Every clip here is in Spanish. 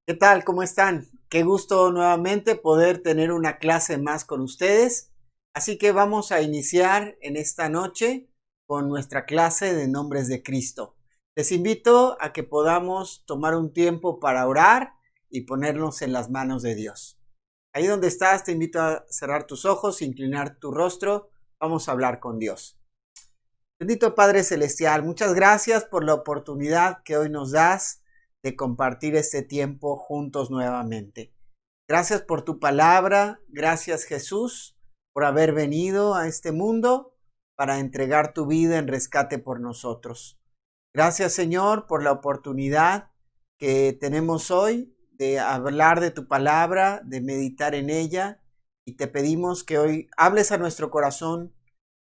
¿Qué tal? ¿Cómo están? Qué gusto nuevamente poder tener una clase más con ustedes. Así que vamos a iniciar en esta noche con nuestra clase de nombres de Cristo. Les invito a que podamos tomar un tiempo para orar y ponernos en las manos de Dios. Ahí donde estás, te invito a cerrar tus ojos, inclinar tu rostro. Vamos a hablar con Dios. Bendito Padre Celestial, muchas gracias por la oportunidad que hoy nos das de compartir este tiempo juntos nuevamente. Gracias por tu palabra, gracias Jesús por haber venido a este mundo para entregar tu vida en rescate por nosotros. Gracias Señor por la oportunidad que tenemos hoy de hablar de tu palabra, de meditar en ella, y te pedimos que hoy hables a nuestro corazón,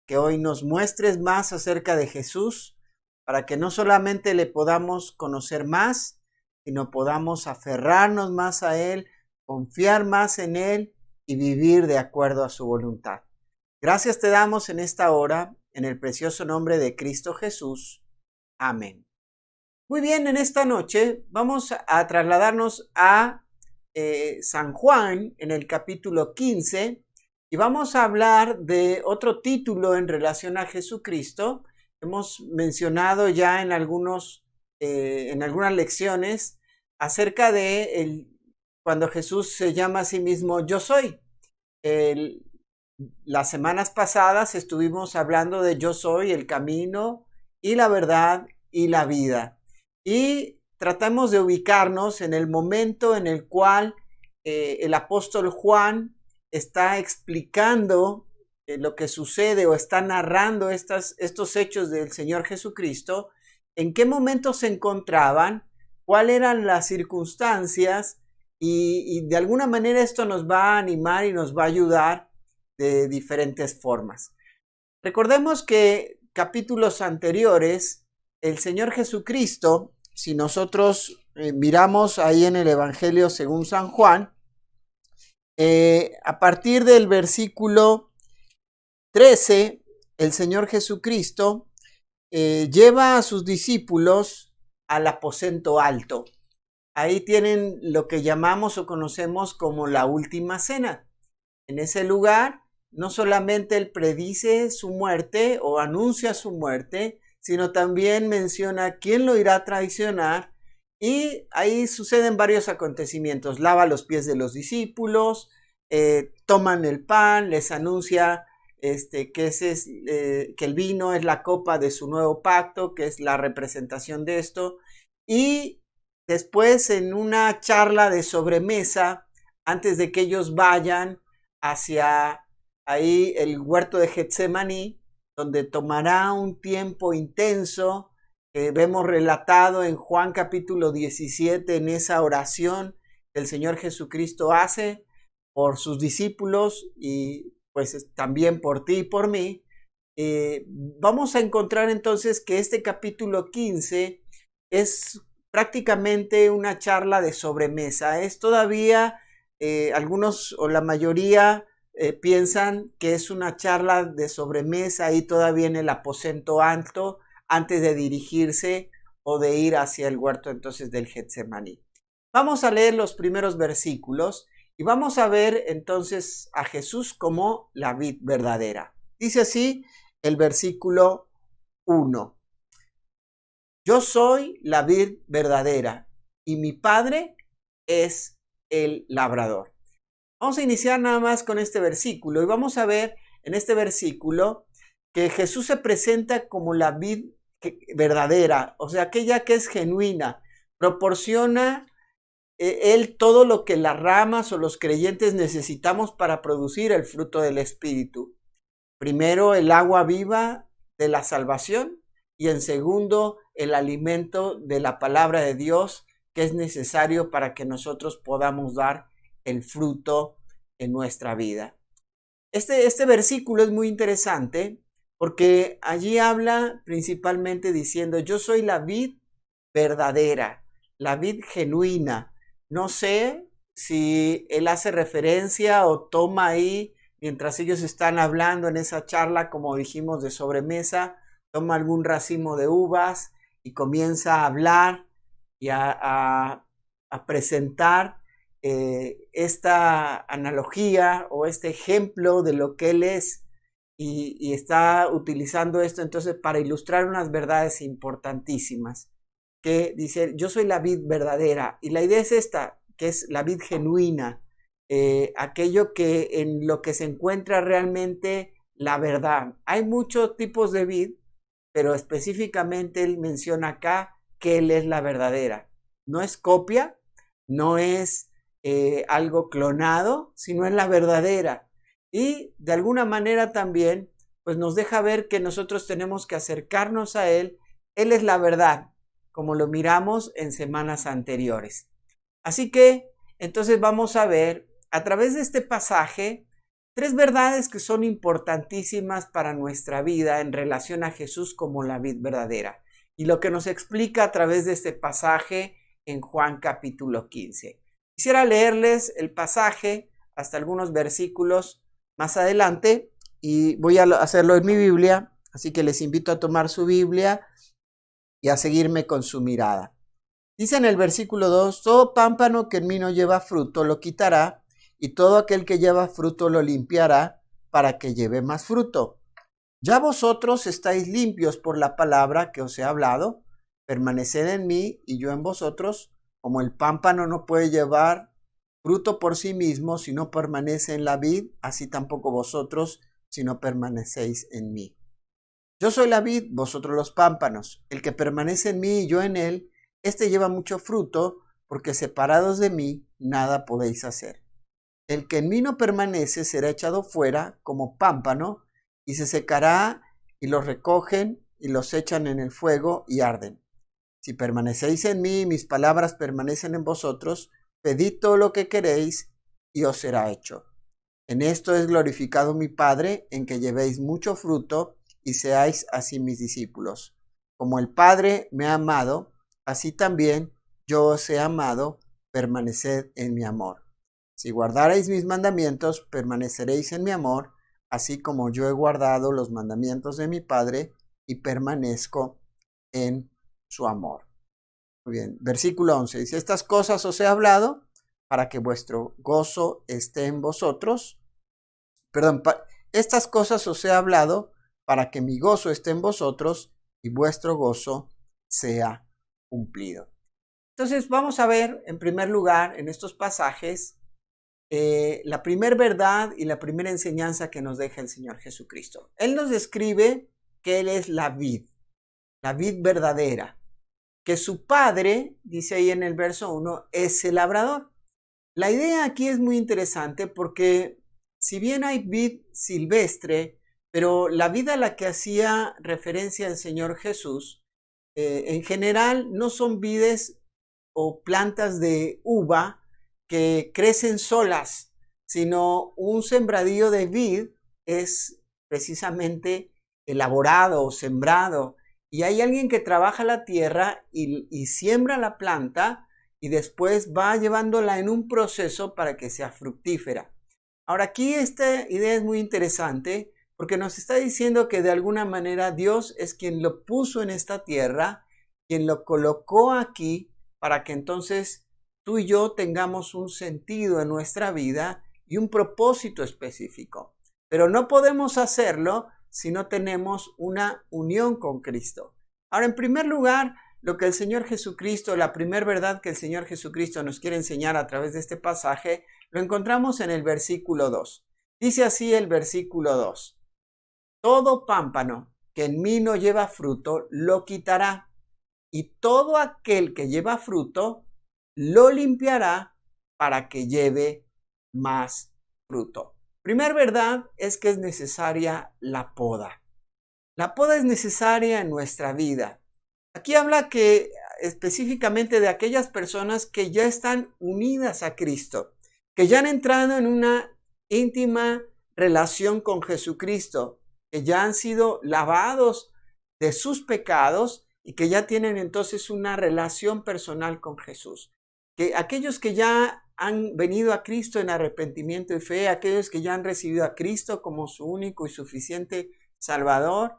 que hoy nos muestres más acerca de Jesús, para que no solamente le podamos conocer más, sino podamos aferrarnos más a Él, confiar más en Él y vivir de acuerdo a su voluntad. Gracias te damos en esta hora, en el precioso nombre de Cristo Jesús. Amén. Muy bien, en esta noche vamos a trasladarnos a San Juan en el capítulo 15 y vamos a hablar de otro título en relación a Jesucristo. Hemos mencionado ya en algunas lecciones acerca de cuando Jesús se llama a sí mismo Yo soy. Las semanas pasadas estuvimos hablando de Yo soy el camino y la verdad y la vida. Y tratamos de ubicarnos en el momento en el cual el apóstol Juan está explicando lo que sucede o está narrando estos hechos del Señor Jesucristo, en qué momento se encontraban, cuáles eran las circunstancias y de alguna manera esto nos va a animar y nos va a ayudar de diferentes formas. Recordemos que capítulos anteriores, el Señor Jesucristo, si nosotros miramos ahí en el Evangelio según San Juan, a partir del versículo 13, el Señor Jesucristo lleva a sus discípulos al aposento alto. Ahí tienen lo que llamamos o conocemos como la última cena. En ese lugar, no solamente Él predice su muerte o anuncia su muerte, sino también menciona quién lo irá a traicionar, y ahí suceden varios acontecimientos. Lava los pies de los discípulos, toman el pan, les anuncia que el vino es la copa de su nuevo pacto, que es la representación de esto, y después en una charla de sobremesa, antes de que ellos vayan hacia ahí el huerto de Getsemaní, donde tomará un tiempo intenso, que vemos relatado en Juan capítulo 17, en esa oración que el Señor Jesucristo hace por sus discípulos y pues también por ti y por mí. Vamos a encontrar entonces que este capítulo 15 es prácticamente una charla de sobremesa. Es todavía, algunos o la mayoría piensan que es una charla de sobremesa ahí todavía en el aposento alto, antes de dirigirse o de ir hacia el huerto entonces del Getsemaní. Vamos a leer los primeros versículos y vamos a ver entonces a Jesús como la vid verdadera. Dice así el versículo 1. Yo soy la vid verdadera y mi Padre es el labrador. Vamos a iniciar nada más con este versículo y vamos a ver en este versículo que Jesús se presenta como la vid verdadera, o sea, aquella que es genuina, proporciona Él todo lo que las ramas o los creyentes necesitamos para producir el fruto del Espíritu. Primero, el agua viva de la salvación y en segundo, el alimento de la palabra de Dios que es necesario para que nosotros podamos dar el fruto en nuestra vida. Este versículo es muy interesante porque allí habla principalmente diciendo: yo soy la vid verdadera, la vid genuina. No sé si él hace referencia o toma ahí, mientras ellos están hablando en esa charla, como dijimos, de sobremesa, toma algún racimo de uvas y comienza a hablar y a a presentar esta analogía o este ejemplo de lo que Él es y está utilizando esto entonces para ilustrar unas verdades importantísimas que dice, yo soy la vid verdadera y la idea es esta, que es la vid genuina, aquello que en lo que se encuentra realmente la verdad. Hay muchos tipos de vid, pero específicamente Él menciona acá que Él es la verdadera. No es copia, no es algo clonado, sino es la verdadera. Y de alguna manera también, pues nos deja ver que nosotros tenemos que acercarnos a Él. Él es la verdad, como lo miramos en semanas anteriores. Así que, entonces vamos a ver, a través de este pasaje, tres verdades que son importantísimas para nuestra vida en relación a Jesús como la vid verdadera. Y lo que nos explica a través de este pasaje en Juan capítulo 15. Quisiera leerles el pasaje hasta algunos versículos más adelante y voy a hacerlo en mi Biblia, así que les invito a tomar su Biblia y a seguirme con su mirada. Dice en el versículo 2, todo pámpano que en mí no lleva fruto lo quitará, y todo aquel que lleva fruto lo limpiará para que lleve más fruto. Ya vosotros estáis limpios por la palabra que os he hablado, permaneced en mí y yo en vosotros, como el pámpano no puede llevar fruto por sí mismo si no permanece en la vid, así tampoco vosotros si no permanecéis en mí. Yo soy la vid, vosotros los pámpanos. El que permanece en mí y yo en él, este lleva mucho fruto, porque separados de mí nada podéis hacer. El que en mí no permanece será echado fuera como pámpano y se secará, y los recogen y los echan en el fuego y arden. Si permanecéis en mí y mis palabras permanecen en vosotros, pedid todo lo que queréis y os será hecho. En esto es glorificado mi Padre, en que llevéis mucho fruto y seáis así mis discípulos. Como el Padre me ha amado, así también yo os he amado, permaneced en mi amor. Si guardareis mis mandamientos, permaneceréis en mi amor, así como yo he guardado los mandamientos de mi Padre y permanezco en su amor. Muy bien, versículo 11 dice, estas cosas os he hablado para que vuestro gozo esté en vosotros. Estas cosas os he hablado para que mi gozo esté en vosotros y vuestro gozo sea cumplido. Entonces vamos a ver en primer lugar en estos pasajes la primera verdad y la primera enseñanza que nos deja el Señor Jesucristo. Él nos describe que Él es la vid verdadera, que su Padre, dice ahí en el verso 1, es el labrador. La idea aquí es muy interesante porque si bien hay vid silvestre, pero la vid a la que hacía referencia el Señor Jesús, en general no son vides o plantas de uva que crecen solas, sino un sembradío de vid es precisamente elaborado o sembrado. Y hay alguien que trabaja la tierra y siembra la planta y después va llevándola en un proceso para que sea fructífera. Ahora aquí esta idea es muy interesante porque nos está diciendo que de alguna manera Dios es quien lo puso en esta tierra, quien lo colocó aquí para que entonces tú y yo tengamos un sentido en nuestra vida y un propósito específico. Pero no podemos hacerlo si no tenemos una unión con Cristo. Ahora, en primer lugar, lo que el Señor Jesucristo, la primera verdad que el Señor Jesucristo nos quiere enseñar a través de este pasaje, lo encontramos en el versículo 2. Dice así el versículo 2. Todo pámpano que en mí no lleva fruto, lo quitará, y todo aquel que lleva fruto, lo limpiará para que lleve más fruto. Primera verdad es que es necesaria la poda. La poda es necesaria en nuestra vida. Aquí habla que específicamente de aquellas personas que ya están unidas a Cristo, que ya han entrado en una íntima relación con Jesucristo, que ya han sido lavados de sus pecados y que ya tienen entonces una relación personal con Jesús. Que aquellos que ya han venido a Cristo en arrepentimiento y fe, aquellos que ya han recibido a Cristo como su único y suficiente Salvador,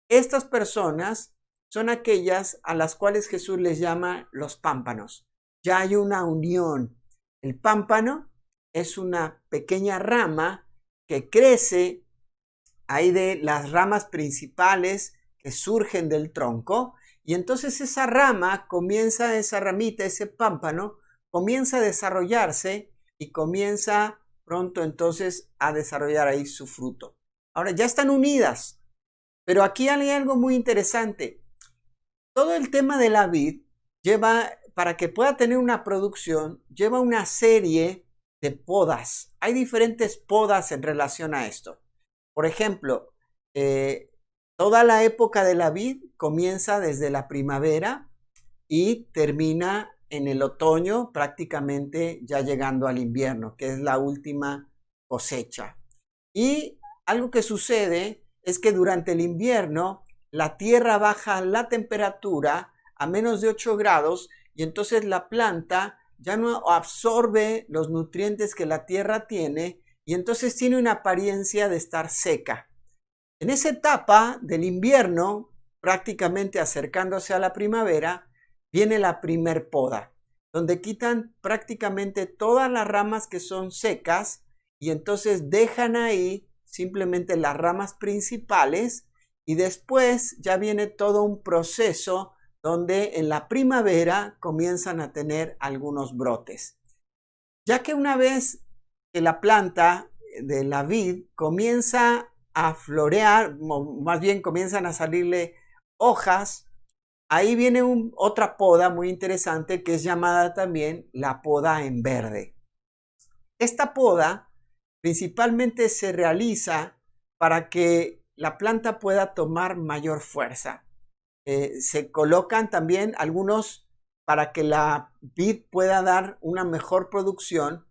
estas personas son aquellas a las cuales Jesús les llama los pámpanos. ya hay una unión. El pámpano es una pequeña rama que crece ahí de las ramas principales que surgen del tronco, y entonces esa ramita, ese pámpano, comienza a desarrollarse y comienza pronto entonces a desarrollar ahí su fruto. Ahora ya están unidas, pero aquí hay algo muy interesante. Todo el tema de la vid para que pueda tener una producción, lleva una serie de podas. Hay diferentes podas en relación a esto. Por ejemplo, toda la época de la vid comienza desde la primavera y termina en el otoño, prácticamente ya llegando al invierno, que es la última cosecha. Y algo que sucede es que durante el invierno la tierra baja la temperatura a menos de 8 grados y entonces la planta ya no absorbe los nutrientes que la tierra tiene y entonces tiene una apariencia de estar seca. En esa etapa del invierno, prácticamente acercándose a la primavera, viene la primer poda, donde quitan prácticamente todas las ramas que son secas y entonces dejan ahí simplemente las ramas principales y después ya viene todo un proceso donde en la primavera comienzan a tener algunos brotes. Ya que una vez que la planta de la vid comienza a florear, más bien comienzan a salirle hojas, ahí viene otra poda muy interesante que es llamada también la poda en verde. Esta poda principalmente se realiza para que la planta pueda tomar mayor fuerza. Se colocan también algunos para que la vid pueda dar una mejor producción,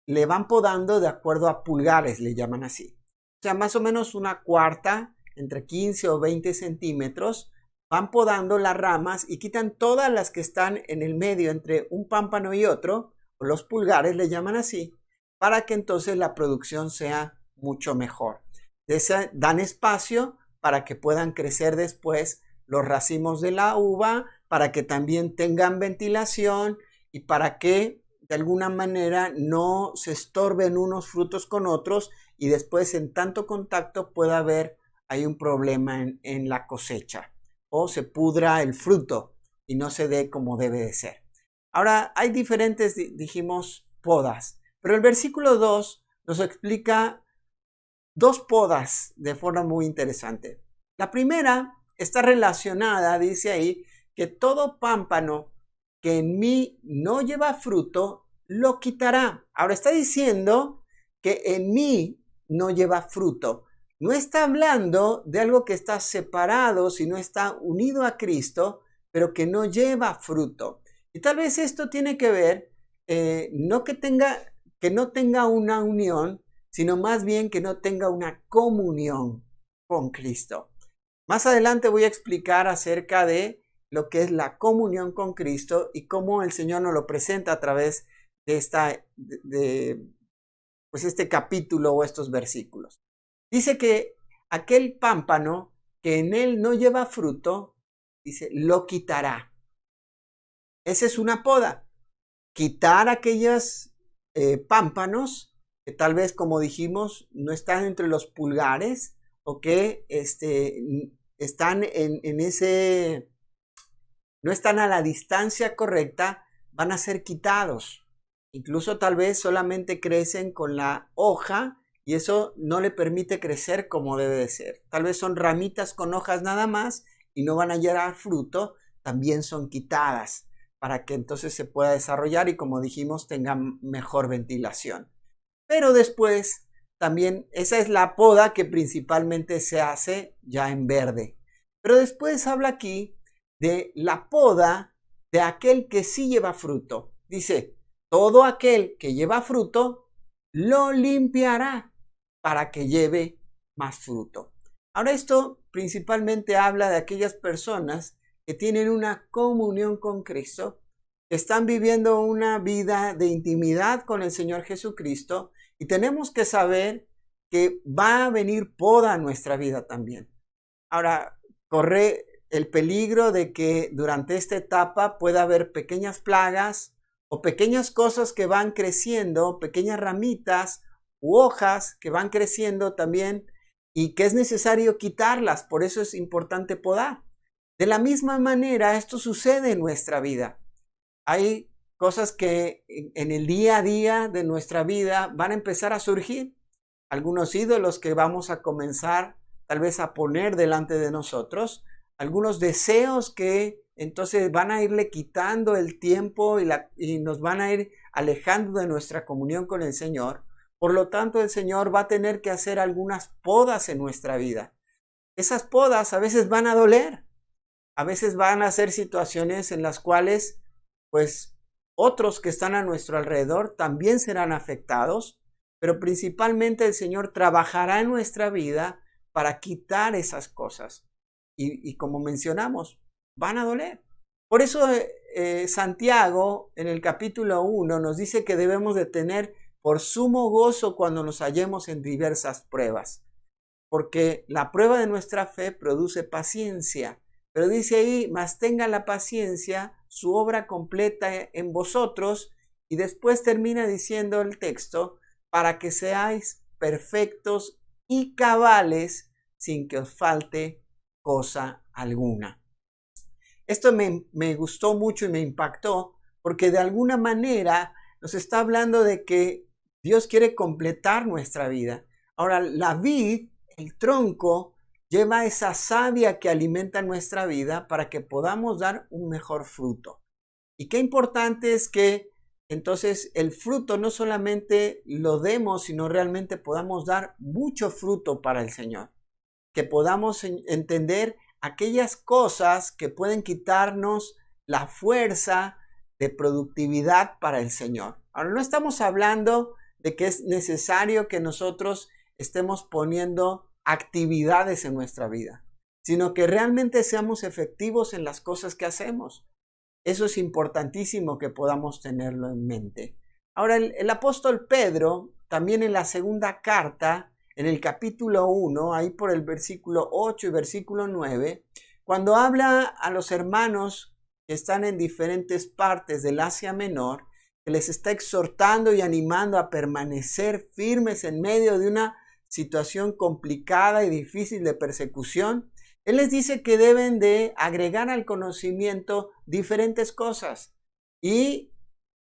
le van podando de acuerdo a pulgares, le llaman así. O sea, más o menos una cuarta, entre 15 o 20 centímetros, van podando las ramas y quitan todas las que están en el medio entre un pámpano y otro, o los pulgares le llaman así, para que entonces la producción sea mucho mejor. Dan espacio para que puedan crecer después los racimos de la uva, para que también tengan ventilación y para que de alguna manera no se estorben unos frutos con otros y después en tanto contacto pueda haber hay un problema en la cosecha o se pudra el fruto y no se dé como debe de ser. Ahora hay diferentes, dijimos, podas, pero el versículo 2 nos explica dos podas de forma muy interesante. La primera está relacionada, dice ahí, que todo pámpano que en mí no lleva fruto, lo quitará. Ahora está diciendo que en mí no lleva fruto. No está hablando de algo que está separado, sino está unido a Cristo, pero que no lleva fruto. Y tal vez esto tiene que ver, no que no tenga una unión, sino más bien que no tenga una comunión con Cristo. Más adelante voy a explicar acerca de lo que es la comunión con Cristo y cómo el Señor nos lo presenta a través de este capítulo o estos versículos. Dice que aquel pámpano que en él no lleva fruto, dice, lo quitará. Esa es una poda. Quitar aquellos pámpanos que tal vez, como dijimos, no están entre los pulgares o que están no están a la distancia correcta, van a ser quitados. Incluso tal vez solamente crecen con la hoja y eso no le permite crecer como debe de ser. Tal vez son ramitas con hojas nada más y no van a llevar fruto, también son quitadas para que entonces se pueda desarrollar y, como dijimos, tenga mejor ventilación. Pero después también esa es la poda que principalmente se hace ya en verde. Pero después habla aquí de la poda de aquel que sí lleva fruto. Dice, todo aquel que lleva fruto lo limpiará para que lleve más fruto. Ahora esto principalmente habla de aquellas personas que tienen una comunión con Cristo, que están viviendo una vida de intimidad con el Señor Jesucristo y tenemos que saber que va a venir poda a nuestra vida también. Ahora, corre el peligro de que durante esta etapa pueda haber pequeñas plagas o pequeñas cosas que van creciendo, pequeñas ramitas u hojas que van creciendo también y que es necesario quitarlas, por eso es importante podar. De la misma manera, esto sucede en nuestra vida. Hay cosas que en el día a día de nuestra vida van a empezar a surgir, algunos ídolos que vamos a comenzar tal vez a poner delante de nosotros, algunos deseos que entonces van a irle quitando el tiempo y nos van a ir alejando de nuestra comunión con el Señor. Por lo tanto, el Señor va a tener que hacer algunas podas en nuestra vida. Esas podas a veces van a doler, a veces van a ser situaciones en las cuales, pues, otros que están a nuestro alrededor también serán afectados, pero principalmente el Señor trabajará en nuestra vida para quitar esas cosas. Y como mencionamos, van a doler. Por eso Santiago en el capítulo 1 nos dice que debemos de tener por sumo gozo cuando nos hallemos en diversas pruebas, porque la prueba de nuestra fe produce paciencia, pero dice ahí, mas tenga la paciencia su obra completa en vosotros, y después termina diciendo el texto, para que seáis perfectos y cabales sin que os falte cosa alguna. Esto me gustó mucho y me impactó, porque de alguna manera nos está hablando de que Dios quiere completar nuestra vida. Ahora, la vid, el tronco, lleva esa savia que alimenta nuestra vida para que podamos dar un mejor fruto. Y qué importante es que entonces el fruto no solamente lo demos, sino realmente podamos dar mucho fruto para el Señor. Que podamos entender aquellas cosas que pueden quitarnos la fuerza de productividad para el Señor. Ahora, no estamos hablando de que es necesario que nosotros estemos poniendo actividades en nuestra vida, sino que realmente seamos efectivos en las cosas que hacemos. Eso es importantísimo que podamos tenerlo en mente. Ahora, el apóstol Pedro, también en la segunda carta, en el capítulo 1, ahí por el versículo 8 y versículo 9, cuando habla a los hermanos que están en diferentes partes del Asia Menor, que les está exhortando y animando a permanecer firmes en medio de una situación complicada y difícil de persecución, él les dice que deben de agregar al conocimiento diferentes cosas. Y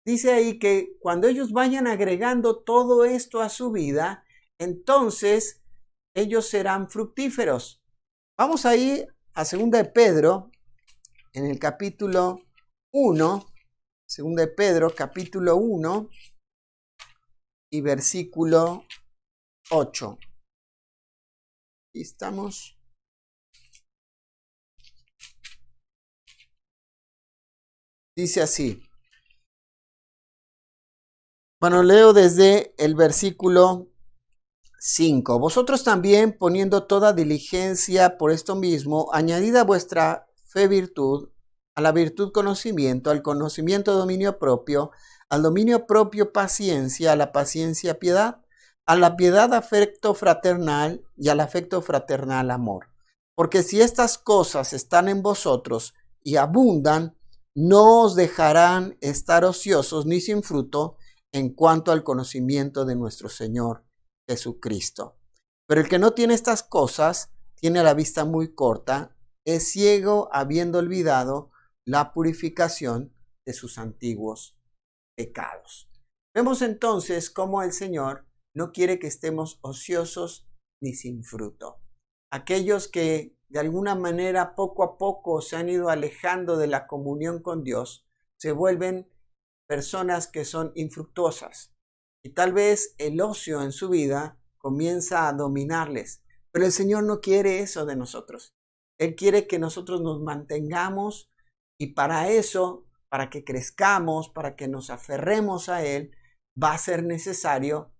dice ahí que cuando ellos vayan agregando todo esto a su vida, entonces ellos serán fructíferos. Vamos ahí a 2 de Pedro, en el capítulo 1, 2 de Pedro, capítulo 1 y versículo 8. Aquí estamos. Dice así. Bueno, leo desde el versículo 5. Vosotros también, poniendo toda diligencia por esto mismo, añadid a vuestra fe virtud, a la virtud conocimiento, al conocimiento dominio propio, al dominio propio paciencia, a la paciencia piedad, a la piedad afecto fraternal y al afecto fraternal amor. Porque si estas cosas están en vosotros y abundan, no os dejarán estar ociosos ni sin fruto en cuanto al conocimiento de nuestro Señor Jesucristo. Pero el que no tiene estas cosas tiene la vista muy corta, es ciego habiendo olvidado la purificación de sus antiguos pecados. Vemos entonces cómo el Señor no quiere que estemos ociosos ni sin fruto. Aquellos que de alguna manera poco a poco se han ido alejando de la comunión con Dios, se vuelven personas que son infructuosas. Y tal vez el ocio en su vida comienza a dominarles. Pero el Señor no quiere eso de nosotros. Él quiere que nosotros nos mantengamos y para eso, para que crezcamos, para que nos aferremos a Él, va a ser necesario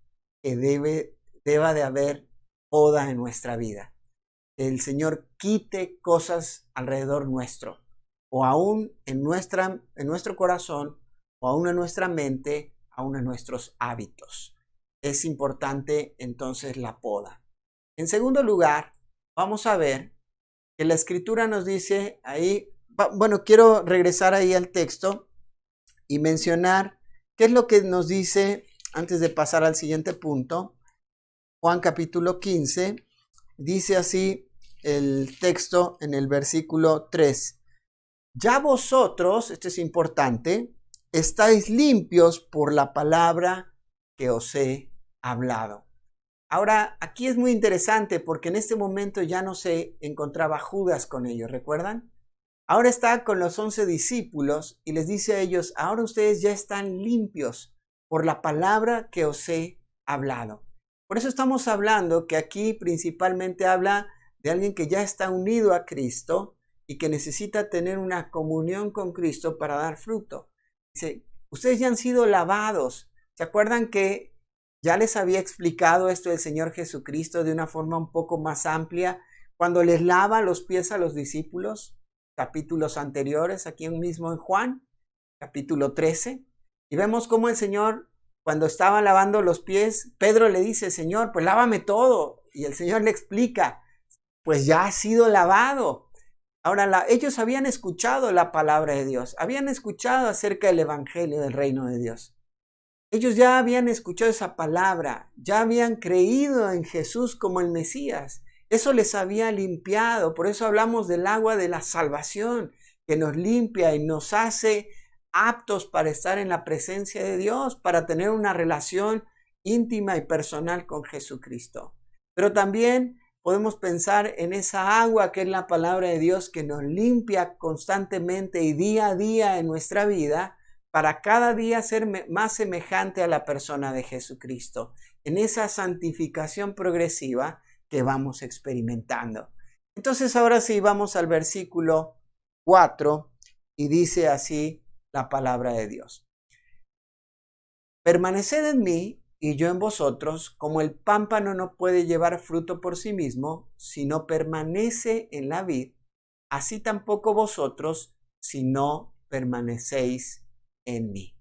que deba de haber poda en nuestra vida. El Señor quite cosas alrededor nuestro, o aún en nuestro corazón, o aún en nuestra mente, aún en nuestros hábitos. Es importante entonces la poda. En segundo lugar, vamos a ver que la Escritura nos dice ahí, bueno, quiero regresar ahí al texto y mencionar ¿Qué es lo que nos dice antes de pasar al siguiente punto? Juan capítulo 15, dice así el texto en el versículo 3. Ya vosotros, esto es importante, estáis limpios por la palabra que os he hablado. Ahora, aquí es muy interesante porque en este momento ya no se encontraba Judas con ellos, ¿recuerdan? Ahora está con los 11 discípulos y les dice a ellos, ahora ustedes ya están limpios por la palabra que os he hablado. Por eso estamos hablando que aquí principalmente habla de alguien que ya está unido a Cristo y que necesita tener una comunión con Cristo para dar fruto. Dice, ustedes ya han sido lavados. ¿Se acuerdan que ya les había explicado esto el Señor Jesucristo de una forma un poco más amplia cuando les lava los pies a los discípulos? Capítulos anteriores, aquí mismo en Juan, capítulo 13. Y vemos cómo el Señor, cuando estaba lavando los pies, Pedro le dice, Señor, pues lávame todo. Y el Señor le explica, pues ya has sido lavado. Ahora, ellos habían escuchado la palabra de Dios, habían escuchado acerca del evangelio del reino de Dios. Ellos ya habían escuchado esa palabra, ya habían creído en Jesús como el Mesías. Eso les había limpiado, por eso hablamos del agua de la salvación, que nos limpia y nos hace aptos para estar en la presencia de Dios, para tener una relación íntima y personal con Jesucristo. Pero también podemos pensar en esa agua que es la palabra de Dios, que nos limpia constantemente y día a día en nuestra vida, para cada día ser más semejante a la persona de Jesucristo, en esa santificación progresiva que vamos experimentando. Entonces ahora sí vamos al versículo 4 y dice así la palabra de Dios. Permaneced en mí y yo en vosotros, como el pámpano no puede llevar fruto por sí mismo si no permanece en la vid, así tampoco vosotros si no permanecéis en mí.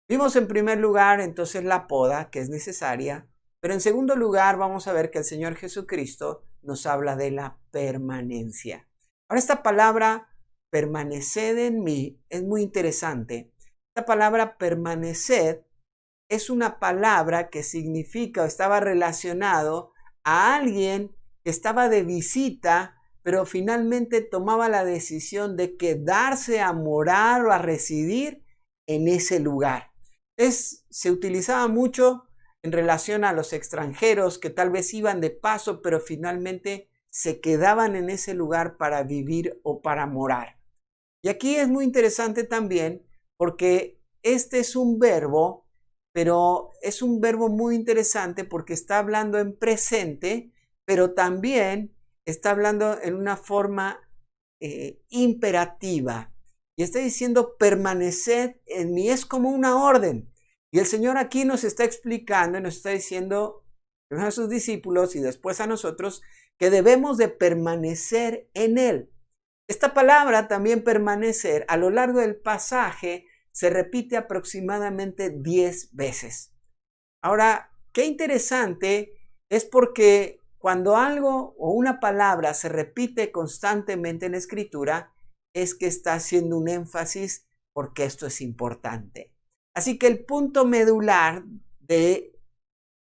Vimos en primer lugar entonces la poda que es necesaria, pero en segundo lugar vamos a ver que el Señor Jesucristo nos habla de la permanencia. Ahora esta palabra permaneced en mí es muy interesante. Esta palabra permaneced es una palabra que significa o estaba relacionado a alguien que estaba de visita, pero finalmente tomaba la decisión de quedarse a morar o a residir en ese lugar. Se utilizaba mucho en relación a los extranjeros que tal vez iban de paso, pero finalmente se quedaban en ese lugar para vivir o para morar. Y aquí es muy interesante también porque este es un verbo, pero es un verbo muy interesante porque está hablando en presente, pero también está hablando en una forma imperativa. Y está diciendo permaneced en mí, es como una orden. Y el Señor aquí nos está explicando y nos está diciendo a sus discípulos y después a nosotros que debemos de permanecer en Él. Esta palabra también permanecer a lo largo del pasaje se repite aproximadamente 10 veces. Ahora, qué interesante es porque cuando algo o una palabra se repite constantemente en la Escritura, es que está haciendo un énfasis porque esto es importante. Así que el punto medular de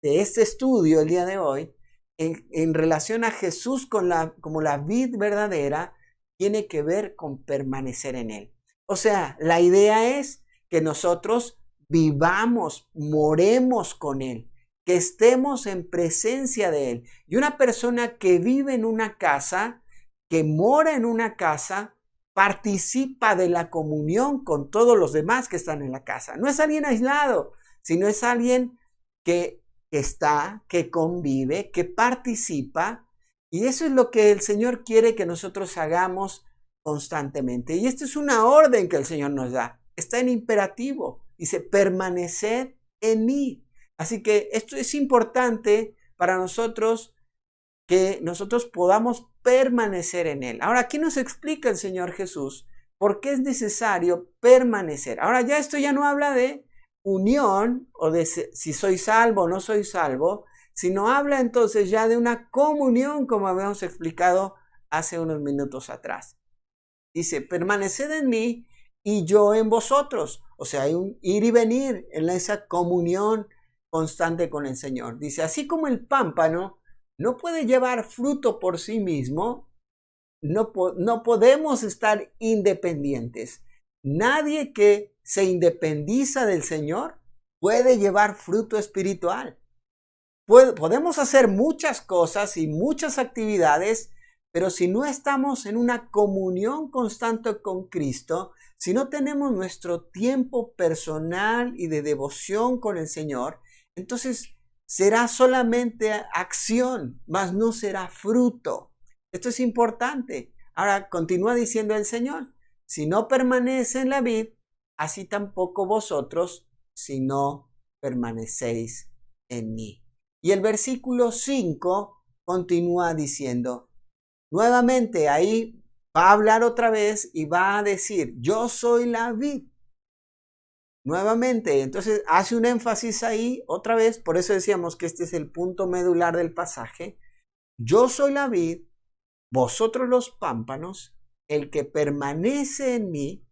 este estudio el día de hoy, en relación a Jesús como la vid verdadera, tiene que ver con permanecer en Él. O sea, la idea es que nosotros vivamos, moremos con Él, que estemos en presencia de Él. Y una persona que vive en una casa, que mora en una casa, participa de la comunión con todos los demás que están en la casa. No es alguien aislado, sino es alguien que está, que convive, que participa. Y eso es lo que el Señor quiere que nosotros hagamos constantemente. Y esta es una orden que el Señor nos da. Está en imperativo. Dice, permaneced en mí. Así que esto es importante para nosotros, que nosotros podamos permanecer en Él. Ahora, aquí nos explica el Señor Jesús por qué es necesario permanecer. Ahora, ya esto ya no habla de unión o de si soy salvo o no soy salvo, sino habla entonces ya de una comunión, como habíamos explicado hace unos minutos atrás. Dice, permaneced en mí y yo en vosotros. O sea, hay un ir y venir en esa comunión constante con el Señor. Dice, así como el pámpano no puede llevar fruto por sí mismo, no podemos estar independientes. Nadie que se independiza del Señor puede llevar fruto espiritual. Podemos hacer muchas cosas y muchas actividades, pero si no estamos en una comunión constante con Cristo, si no tenemos nuestro tiempo personal y de devoción con el Señor, entonces será solamente acción, mas no será fruto. Esto es importante. Ahora continúa diciendo el Señor, si no permanece en la vid, así tampoco vosotros, si no permanecéis en mí. Y el versículo 5 continúa diciendo, nuevamente ahí va a hablar otra vez y va a decir, yo soy la vid. Nuevamente, entonces hace un énfasis ahí otra vez, por eso decíamos que este es el punto medular del pasaje. Yo soy la vid, vosotros los pámpanos, el que permanece en mí,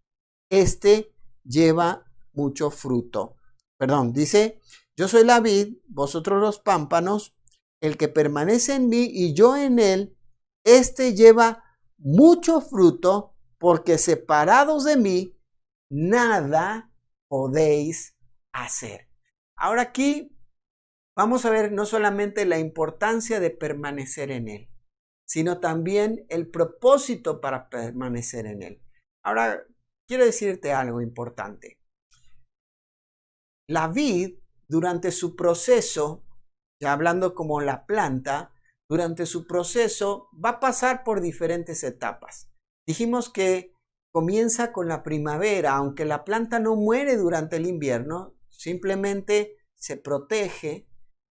este lleva mucho fruto. Perdón, dice, yo soy la vid, vosotros los pámpanos, el que permanece en mí y yo en él, este lleva mucho fruto, porque separados de mí, nada podéis hacer. Ahora aquí vamos a ver no solamente la importancia de permanecer en él, sino también el propósito para permanecer en él. Ahora, quiero decirte algo importante. La vid, durante su proceso, ya hablando como la planta, durante su proceso va a pasar por diferentes etapas. Dijimos que comienza con la primavera, aunque la planta no muere durante el invierno, simplemente se protege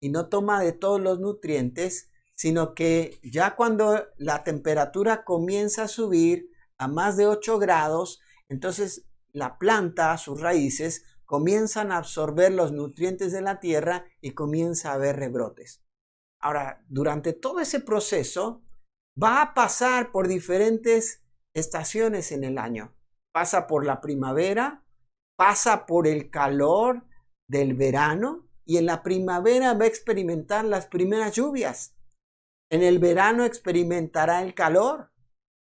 y no toma de todos los nutrientes, sino que ya cuando la temperatura comienza a subir a más de 8 grados, entonces la planta, sus raíces, comienzan a absorber los nutrientes de la tierra y comienza a haber rebrotes. Ahora, durante todo ese proceso, va a pasar por diferentes estaciones en el año. Pasa por la primavera, pasa por el calor del verano y en la primavera va a experimentar las primeras lluvias. En el verano experimentará el calor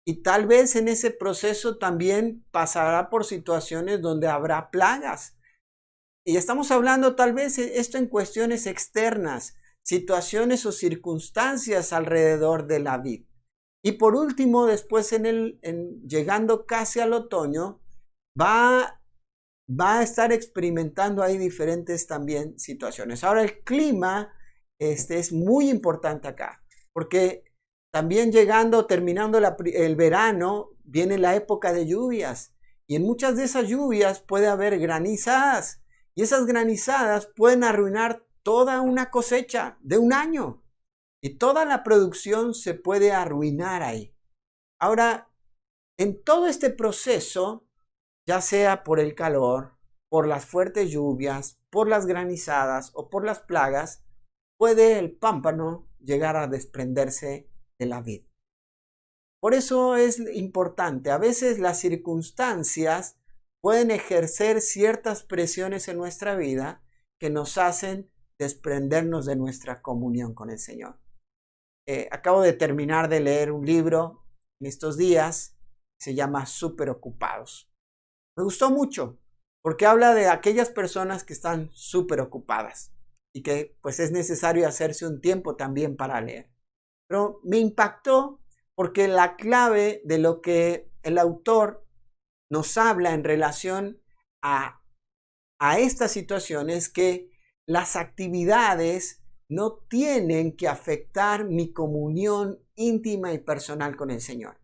y tal vez en ese proceso también pasará por situaciones donde habrá plagas. Y estamos hablando tal vez esto en cuestiones externas, situaciones o circunstancias alrededor de la vid. Y por último, después llegando casi al otoño, va a estar experimentando ahí diferentes también situaciones. Ahora el clima es muy importante acá, porque también terminando el verano, viene la época de lluvias. Y en muchas de esas lluvias puede haber granizadas. Y esas granizadas pueden arruinar toda una cosecha de un año. Y toda la producción se puede arruinar ahí. Ahora, en todo este proceso, ya sea por el calor, por las fuertes lluvias, por las granizadas o por las plagas, puede el pámpano llegar a desprenderse de la vid. Por eso es importante. A veces las circunstancias pueden ejercer ciertas presiones en nuestra vida que nos hacen desprendernos de nuestra comunión con el Señor. Acabo de terminar de leer un libro en estos días, se llama Súper Ocupados. Me gustó mucho porque habla de aquellas personas que están súper ocupadas y que pues es necesario hacerse un tiempo también para leer. Pero me impactó porque la clave de lo que el autor nos habla en relación a esta situación es que las actividades no tienen que afectar mi comunión íntima y personal con el Señor.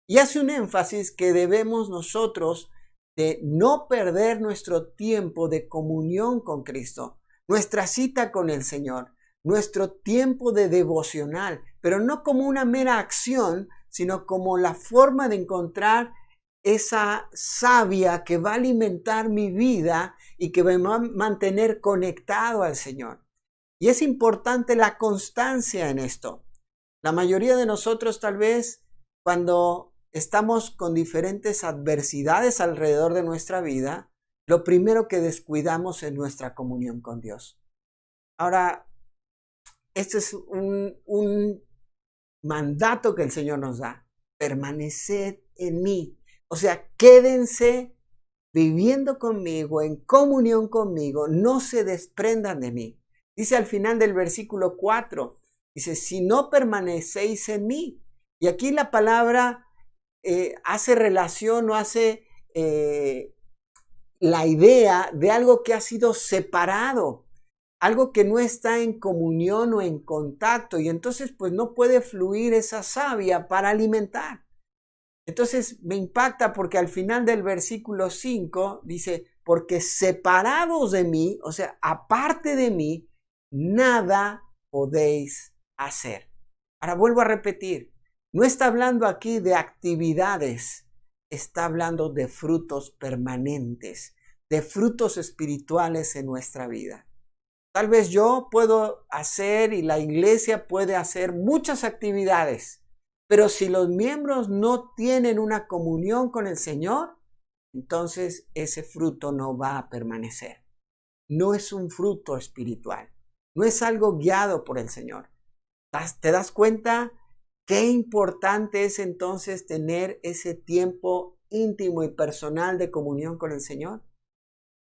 Y hace un énfasis que debemos nosotros de no perder nuestro tiempo de comunión con Cristo, nuestra cita con el Señor, nuestro tiempo de devocional, pero no como una mera acción, sino como la forma de encontrar esa savia que va a alimentar mi vida y que me va a mantener conectado al Señor. Y es importante la constancia en esto. La mayoría de nosotros tal vez cuando estamos con diferentes adversidades alrededor de nuestra vida, lo primero que descuidamos es nuestra comunión con Dios. Ahora, este es un mandato que el Señor nos da. Permaneced en mí. O sea, quédense viviendo conmigo, en comunión conmigo, no se desprendan de mí. Dice al final del versículo 4, dice, si no permanecéis en mí. Y aquí la palabra hace relación o hace la idea de algo que ha sido separado, algo que no está en comunión o en contacto, y entonces pues no puede fluir esa savia para alimentar. Entonces me impacta porque al final del versículo 5 dice, porque separados de mí, o sea, aparte de mí, nada podéis hacer. Ahora vuelvo a repetir, no está hablando aquí de actividades, está hablando de frutos permanentes, de frutos espirituales en nuestra vida. Tal vez yo puedo hacer y la iglesia puede hacer muchas actividades, pero si los miembros no tienen una comunión con el Señor, entonces ese fruto no va a permanecer. No es un fruto espiritual, no es algo guiado por el Señor. ¿Te das cuenta qué importante es entonces tener ese tiempo íntimo y personal de comunión con el Señor?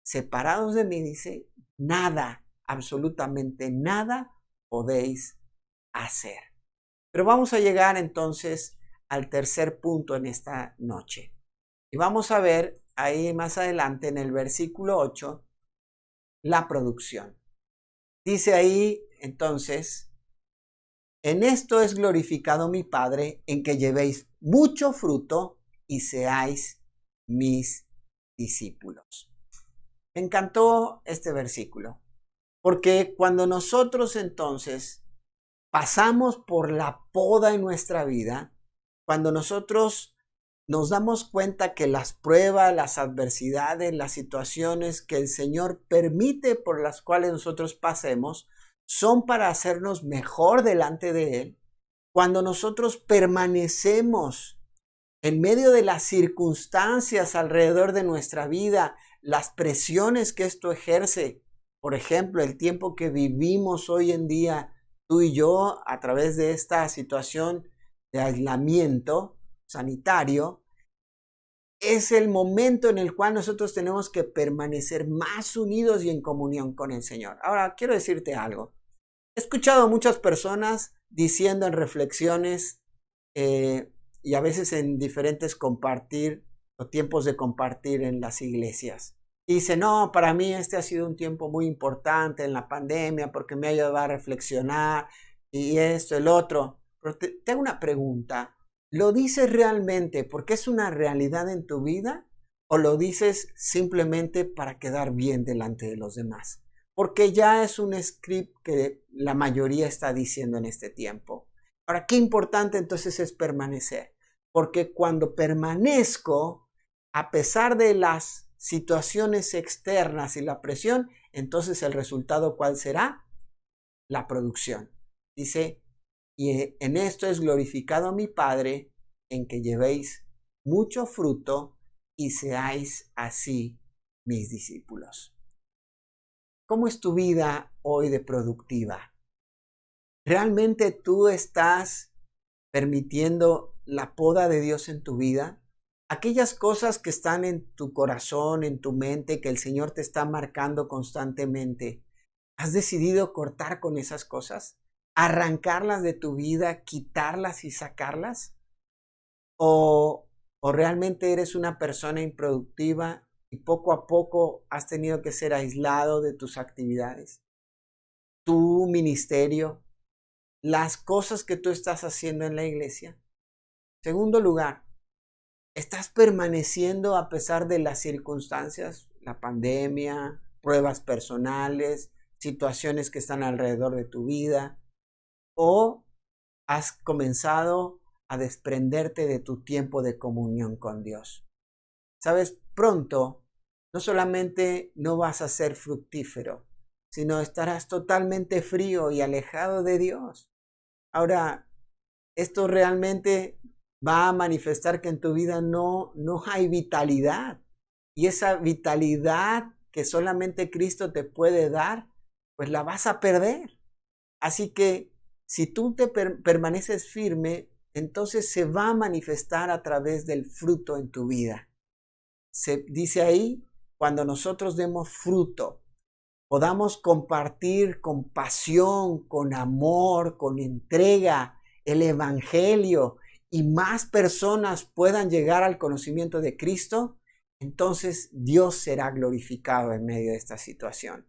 Separados de mí, dice, nada, absolutamente nada podéis hacer. Pero vamos a llegar entonces al tercer punto en esta noche. Y vamos a ver ahí más adelante en el versículo 8, la producción. Dice ahí entonces, en esto es glorificado mi Padre, en que llevéis mucho fruto y seáis mis discípulos. Me encantó este versículo, porque cuando nosotros entonces pasamos por la poda en nuestra vida, cuando nosotros nos damos cuenta que las pruebas, las adversidades, las situaciones que el Señor permite por las cuales nosotros pasemos, son para hacernos mejor delante de Él, cuando nosotros permanecemos en medio de las circunstancias alrededor de nuestra vida, las presiones que esto ejerce, por ejemplo, el tiempo que vivimos hoy en día, tú y yo, a través de esta situación de aislamiento sanitario, es el momento en el cual nosotros tenemos que permanecer más unidos y en comunión con el Señor. Ahora, quiero decirte algo. He escuchado a muchas personas diciendo en reflexiones y a veces en diferentes compartir o tiempos de compartir en las iglesias. Y dice, no, para mí este ha sido un tiempo muy importante en la pandemia porque me ha ayudado a reflexionar y esto, el otro. Pero te hago una pregunta. ¿Lo dices realmente porque es una realidad en tu vida o lo dices simplemente para quedar bien delante de los demás? Porque ya es un script que la mayoría está diciendo en este tiempo. Ahora, qué importante entonces es permanecer. Porque cuando permanezco, a pesar de las situaciones externas y la presión, entonces el resultado, ¿cuál será? La producción. Dice, y en esto es glorificado mi Padre, en que llevéis mucho fruto y seáis así mis discípulos. ¿Cómo es tu vida hoy de productiva? ¿Realmente tú estás permitiendo la poda de Dios en tu vida? Aquellas cosas que están en tu corazón, en tu mente, que el Señor te está marcando constantemente, ¿has decidido cortar con esas cosas? ¿Arrancarlas de tu vida, quitarlas y sacarlas? ¿O realmente eres una persona improductiva y poco a poco has tenido que ser aislado de tus actividades, tu ministerio, las cosas que tú estás haciendo en la iglesia? Segundo lugar, ¿estás permaneciendo a pesar de las circunstancias, la pandemia, pruebas personales, situaciones que están alrededor de tu vida? ¿O has comenzado a desprenderte de tu tiempo de comunión con Dios? Sabes, pronto no solamente no vas a ser fructífero, sino estarás totalmente frío y alejado de Dios. Ahora, esto realmente va a manifestar que en tu vida no hay vitalidad. Y esa vitalidad que solamente Cristo te puede dar, pues la vas a perder. Así que si tú te permaneces firme, entonces se va a manifestar a través del fruto en tu vida. Se dice ahí, cuando nosotros demos fruto, podamos compartir con pasión, con amor, con entrega el evangelio y más personas puedan llegar al conocimiento de Cristo, entonces Dios será glorificado en medio de esta situación.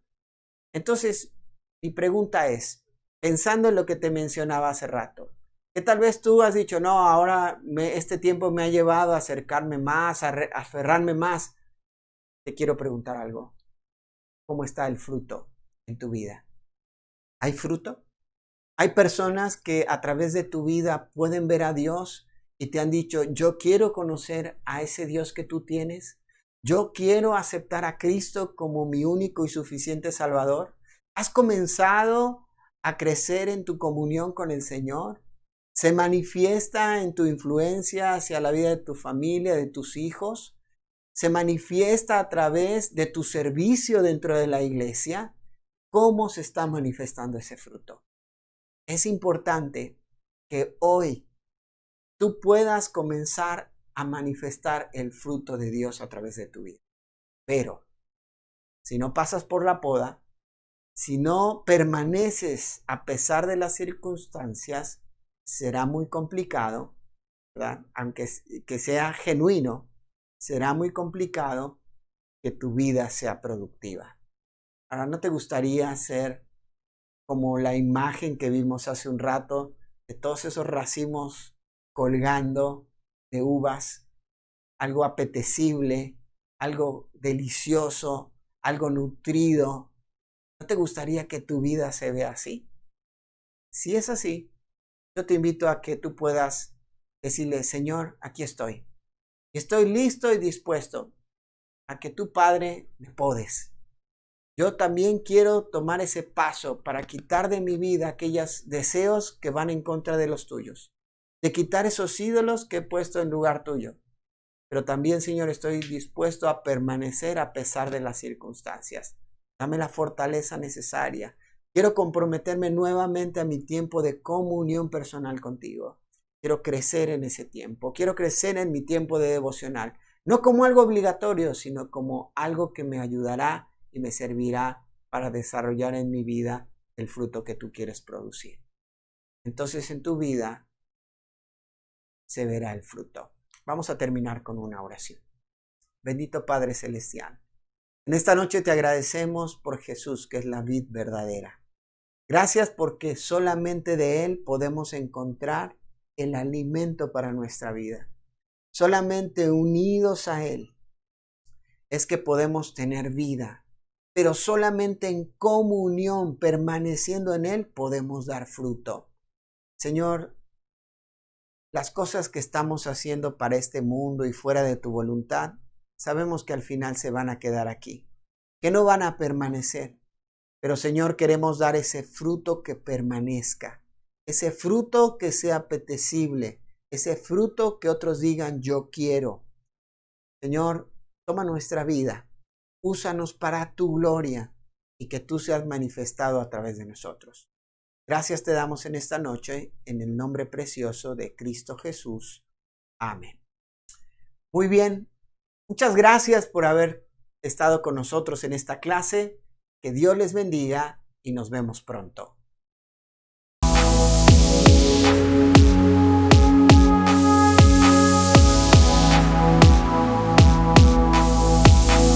Entonces, mi pregunta es, pensando en lo que te mencionaba hace rato, que tal vez tú has dicho, no, ahora este tiempo me ha llevado a acercarme más, a aferrarme más. Te quiero preguntar algo. ¿Cómo está el fruto en tu vida? ¿Hay fruto? Hay personas que a través de tu vida pueden ver a Dios y te han dicho, yo quiero conocer a ese Dios que tú tienes. Yo quiero aceptar a Cristo como mi único y suficiente Salvador. ¿Has comenzado a crecer en tu comunión con el Señor? ¿Se manifiesta en tu influencia hacia la vida de tu familia, de tus hijos? ¿Se manifiesta a través de tu servicio dentro de la iglesia? ¿Cómo se está manifestando ese fruto? Es importante que hoy tú puedas comenzar a manifestar el fruto de Dios a través de tu vida. Pero si no pasas por la poda, si no permaneces a pesar de las circunstancias, será muy complicado, ¿verdad? Aunque que sea genuino, será muy complicado que tu vida sea productiva. Ahora, ¿no te gustaría ser como la imagen que vimos hace un rato de todos esos racimos colgando de uvas? Algo apetecible, algo delicioso, algo nutrido. ¿No te gustaría que tu vida se vea así? Si es así, yo te invito a que tú puedas decirle, Señor, aquí estoy. Estoy listo y dispuesto a que tu Padre me podes. Yo también quiero tomar ese paso para quitar de mi vida aquellos deseos que van en contra de los tuyos. De quitar esos ídolos que he puesto en lugar tuyo. Pero también, Señor, estoy dispuesto a permanecer a pesar de las circunstancias. Dame la fortaleza necesaria. Quiero comprometerme nuevamente a mi tiempo de comunión personal contigo. Quiero crecer en ese tiempo. Quiero crecer en mi tiempo de devocional. No como algo obligatorio, sino como algo que me ayudará y me servirá para desarrollar en mi vida el fruto que tú quieres producir. Entonces en tu vida se verá el fruto. Vamos a terminar con una oración. Bendito Padre Celestial, en esta noche te agradecemos por Jesús, que es la vid verdadera. Gracias porque solamente de Él podemos encontrar el alimento para nuestra vida. Solamente unidos a Él es que podemos tener vida, pero solamente en comunión, permaneciendo en Él, podemos dar fruto. Señor, las cosas que estamos haciendo para este mundo y fuera de tu voluntad, sabemos que al final se van a quedar aquí, que no van a permanecer. Pero Señor, queremos dar ese fruto que permanezca, ese fruto que sea apetecible, ese fruto que otros digan yo quiero. Señor, toma nuestra vida, úsanos para tu gloria y que tú seas manifestado a través de nosotros. Gracias te damos en esta noche, en el nombre precioso de Cristo Jesús. Amén. Muy bien, muchas gracias por haber estado con nosotros en esta clase. Que Dios les bendiga y nos vemos pronto.